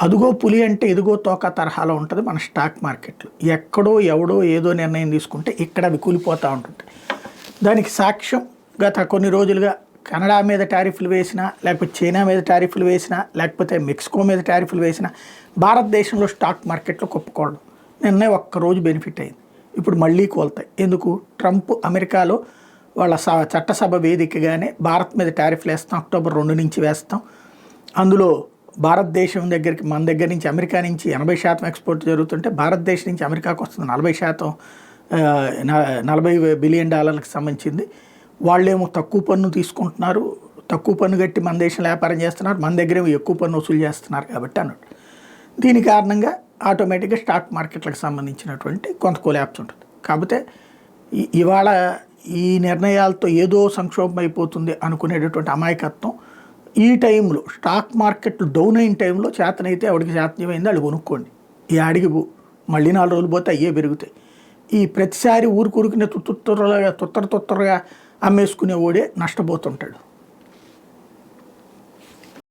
అదుగో పులి అంటే ఇదిగో తోక తరహాలో ఉంటుంది మన స్టాక్ మార్కెట్లు. ఎక్కడో ఎవడో ఏదో నిర్ణయం తీసుకుంటే ఇక్కడ అవి కూలిపోతూ ఉంటుంటాయి. దానికి సాక్ష్యం గత కొన్ని రోజులుగా కెనడా మీద టారిఫ్లు వేసినా, లేకపోతే చైనా మీద టారిఫ్లు వేసినా, లేకపోతే మెక్సికో మీద టారిఫ్లు వేసినా భారతదేశంలో స్టాక్ మార్కెట్లో కుప్పకూడదు. నిన్నే ఒక్కరోజు బెనిఫిట్ అయింది, ఇప్పుడు మళ్ళీ కోల్తాయి. ఎందుకు? ట్రంప్ అమెరికాలో వాళ్ళ చట్టసభ వేదికగానే భారత్ మీద టారిఫ్లు వేస్తాం, అక్టోబర్ 2 నుంచి వేస్తాం. అందులో భారతదేశం దగ్గరికి, మన దగ్గర నుంచి అమెరికా నుంచి 80% ఎక్స్పోర్ట్ జరుగుతుంటే భారతదేశం నుంచి అమెరికాకు వస్తుంది 40%, $40 బిలియన్ సంబంధించింది. వాళ్ళేమో తక్కువ పన్ను తీసుకుంటున్నారు, తక్కువ పన్ను కట్టి మన దేశంలో వ్యాపారం చేస్తున్నారు, మన దగ్గరేమో ఎక్కువ పన్ను వసూలు చేస్తున్నారు కాబట్టి అన్నట్టు. దీని కారణంగా ఆటోమేటిక్గా స్టాక్ మార్కెట్లకు సంబంధించినటువంటి కొంత కొలాప్స్ ఉంటుంది. కాకపోతే ఇవాళ ఈ నిర్ణయాలతో ఏదో సంక్షోభం అయిపోతుంది అనుకునేటటువంటి అమాయకత్వం ఈ టైంలో, స్టాక్ మార్కెట్లు డౌన్ అయిన టైంలో చేతనైతే ఆవిడికి చేతనమైంది వాళ్ళు కొనుక్కోండి, ఈ అడిగి మళ్ళీ 4 రోజులు పోతే అయ్యే పెరుగుతాయి. ఈ ప్రతిసారి ఊరుకునే తుత్తరగా అమ్మేసుకునే ఓడే నష్టపోతుంటాడు.